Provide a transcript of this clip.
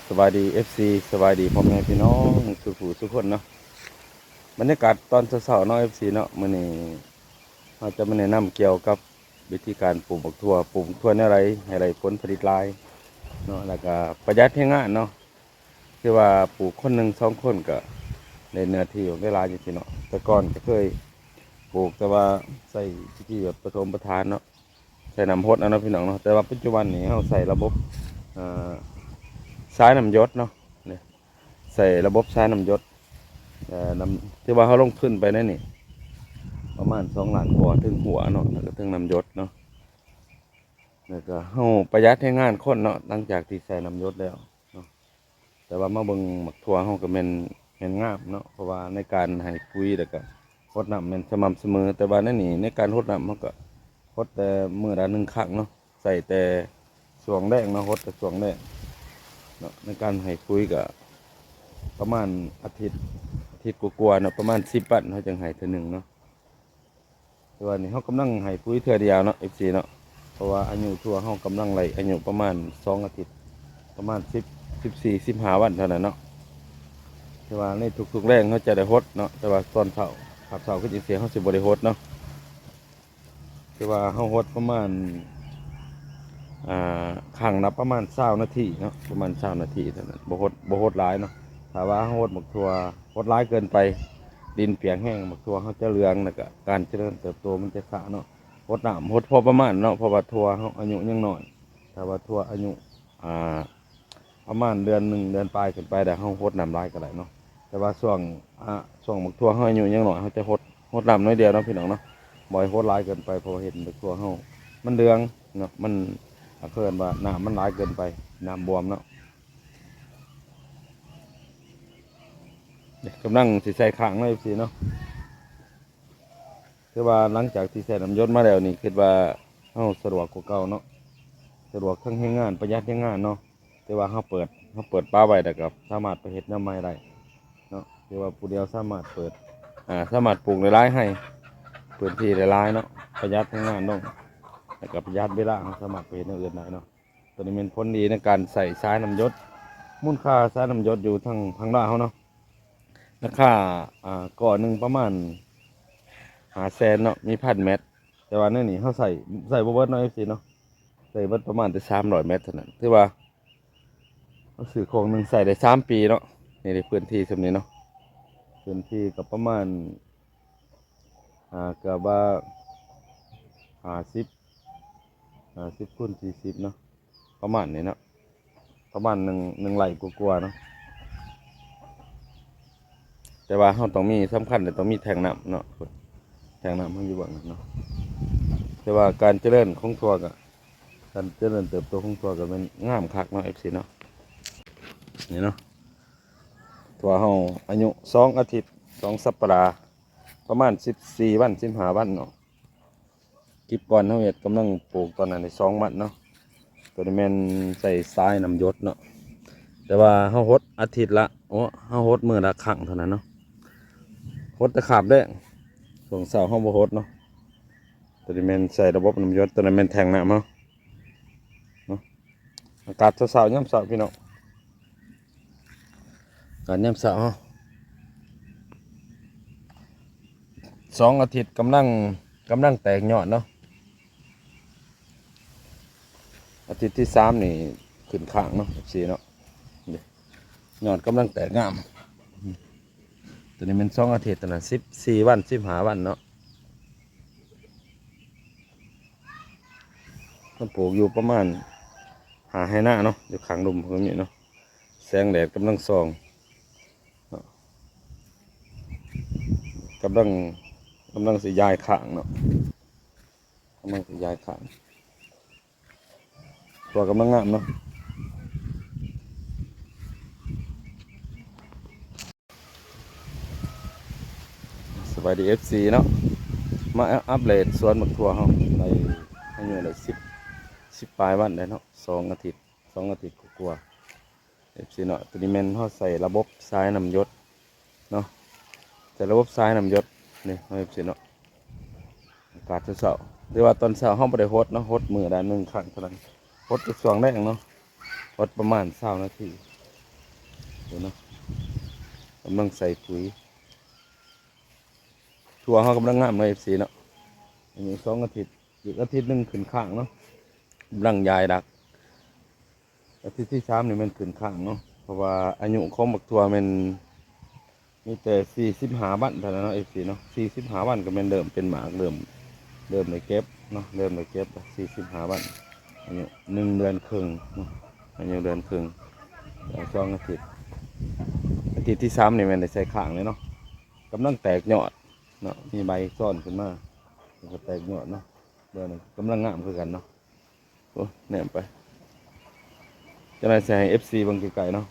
สบายดีFCสบายดีพ่อแม่พี่น้องทุกผู้ทุกคนเนาะบรรยากาศตอนเช้าๆเนาะ FC เนาะมื้อนี้เราจะมาแนะนำเกี่ยวกับวิธีการปลูกบักทั่วปลูกทั่วในไรให้ไรผลผลิตหลายเนาะแล้วก็ประหยัดแรงงานเนาะคือว่าปลูกคนหนึ่งสองคนก็ในเนื้อที่ของได้หลายจริงๆเนาะแต่ก่อนก็เคยปลูกแต่ว่าใส่ที่แบบผสมประทานเนาะใส่น้ำพดเอาเนาะพี่น้องเนาะแต่ว่าปัจจุบันนี้เราใส่ระบบอ่า สายน้ำหยศเนาะเนี่ยใส่ระบบสายน้ำหยศน้ำที่ว่าเขาลงทุนไปนั่นนี่ประมาณ2 ล้านกว่าถึงหัวเนาะแล้วก็ถึงน้ำหยศเนาะแล้วก็เขาประหยัดให้งานคนเนาะหลังจากที่ใส่น้ำหยศแล้วเนาะแต่ว่ามาเบิ่งหมักทั่วเขาก็เป็นงามเนาะเพราะว่าในการให้ปุ๋ยแล้วก็รดน้ำเป็นสม่ำเสมอแต่ว่านั่นนี่ในการรดน้ำเขาก็รดแต่มื้อละ1 ครั้งเนาะใส่แต่ช่วงแรกเนาะรดแต่ช่วงแรกเนาะในการให้ปุ๋ยก็ประมาณอาทิตย์กว่าๆเนาะประมาณ10 วันเขาจึงให้เทื่อหนึ่งเนาะแต่ว่านี่เขากำลังให้ปุ๋ยเทื่อเดียวเนาะ FC เนาะเพราะว่าอายุทั่วเขากำลังไหลอายุประมาณ2 อาทิตย์ประมาณ14-15 วันเท่านั้นเนาะแต่ว่าในทุกๆแรงเขาจะได้ฮดเนาะแต่ว่าตอนเช้าขับเช้าขึ้นเสียเขาสิบริฮดเนาะแต่ว่าเขาฮดประมาณขังนับประมาณ20 นาทีเนาะประมาณ20 นาทีเท่านั้นบ่ฮดหลายเนาะถ้าว่าเขาฮดหมกทัวฮดหลายเกินไปดินเปียกแห้งหมกทัวเขาจะเหลืองแล้วก็การเจริญเติบโตมันจะช้าเนาะฮดน้ำฮดพอประมาณเนาะเพราะว่าทัวเขาอายุยังน้อยถ้าว่าทัวอายุประมาณเดือน 1 เดือนปลายขึ้นไปแต่เขาฮดน้ำลายก็ได้เนาะแต่ว่าช่วงหมกทัวเขาอายุยังน้อยเขาจะฮดน้ำน้อยเดียวเนาะพี่น้องเนาะบ่อยฮดหลายเกินไปเพราะเห็นหมกทัวเขามันเหลืองเนาะมันเพิ่นว่าน้ำมันร้ายเกินไปน้ำบวมเนาะกำลังสิใส่ข้างเลยสิเนาะคือว่าหลังจากที่ใส่น้ำยศมาแล้วนี่คิดว่าเราสะดวกกว่าเก่าเนาะสะดวกทั้งให้งานประหยัดให้งานเนาะแต่ว่าเราเปิดป้าไว้แต่กับสามารถไปเฮ็ดน้ำไม้ได้เนาะคือว่าผู้เดียวสามารถเปิดสามารถปลูกในไร่ให้พื้นที่ในไร่เนาะประหยัดให้งานน้องแต่กับประหยัดเวลาเราสามารถไปเฮ็ดอย่างอื่นได้เนาะตัวนี้เป็นผลดีในการใส่สายน้ำยศมูลค่าสายน้ำยศอยู่ทางด้านเขาเนาะราคาก่อนหนึ่งประมาณ500,000เนาะมี1,000 เมตรแต่ว่านี่เขาใส่บ่เบิดเนาะ FC เนาะใส่เบิดประมาณแต่300 เมตรเท่านั้นที่ว่าเขาซื้อโครงหนึ่งใส่ได้3 ปีเนาะนี่ในพื้นที่ส่วนนี้เนาะพื้นที่กับประมาณเกือบว่า50 50 คูณ 40เนาะประมาณนี้เนาะประมาณหนึ่งไร่กว่าๆเนาะแต่ว่าเขาต้องมีสำคัญแต่ต้องมีแทงน้ำเนาะแทงน้ำเขาอยู่บ้างเนาะแต่ว่าการเจริญของทัวกับการเจริญเติบโตของทัวกับมันงามคักเนาะ FC เนาะนี่เนาะทัวเขาอายุ2 อาทิตย์2 สัปดาห์ประมาณ14 วัน15 วันเนาะกิบก่อนเขาเห็ดกำลังปลูกตอนนั้นใน2 มัดเนาะตัวนี้แมนใส่ทรายน้ำยศเนาะแต่ว่าเขาฮดอาทิตย์ละเขาฮดมือละครั้งเท่านั้นเนาะฮดตะขาบได้ส่งเสาห้องบ่ฮดเนาะตัวนี้แมนใส่ระบบน้ำยศตัวนั้นแมนแทงน้ำเนาะอากาศเช้าๆย่ำเช้าพี่น้องอากาศย่ำเช้า2 อาทิตย์กำลังแตกยอดเนาะอาทิตย์ที่3นี่ขึ้นข้างเนาะสีเนาะยอดกำลังแตกงามตัวนี้เป็น2 อาทิตย์ตัวนั้น14 วัน15 วันเนาะต้องปลูกอยู่ประมาณให้หน้าเนาะอยู่ข้างดุมตรงนี้เนาะแสงแดดกำลังส่องกำลังสิย้ายข้างเนาะกำลังสิย้ายข้างตัวกำลังงามเนาะสวัสดีFCเนาะมาอัปเดตสวนหมักทั่วเขาในอายุได้สิบปลายวันได้เนาะ2 อาทิตย์กว่าFCเนาะตัวนี้แม่นเขาใส่ระบบสายน้ำหยศเนาะใส่ระบบสายน้ำหยศนี่FCเนาะอากาศเช้าหรือว่าตอนเช้าห้องบ่ได้ฮดเนาะฮดมื้อละ1 ครั้งเท่านั้นฮดจุด2 แรกเนาะฮดประมาณ20 นาที ดูเนาะกำลังใส่ปุ๋ยทั่วเขากำลังงามเลยFCเนาะอันนี้2 อาทิตย์อีกอาทิตย์หนึงขึ้นข้างเนาะกำลังยายดักอาทิตย์ที่3นี่มันขึ้นข้างเนาะเพราะว่าอายุของบักทั่วมันมีแต่45 วันเท่านั้นเนาะFCเนาะ45 วันก็แม่นเริ่มเป็นหมากเริ่มได้เก็บเนาะเริ่มได้เก็บ45 วันอายุ1 เดือนครึ่งเนาะอายุ1 เดือนครึ่ง2 อาทิตย์อาทิตย์ที่3นี่แม่นได้ใส่ข้างเลยเนาะกำลังแตกยอดเนาะมีใบซ่อนขึ้นมาแล้วก็แตกยอดเนาะเดี๋ยวนี้กำลังงามคือกันเนาะโอ้แนมไปจะได้ใส่ให้ FC เบิ่งไกลๆเนาะ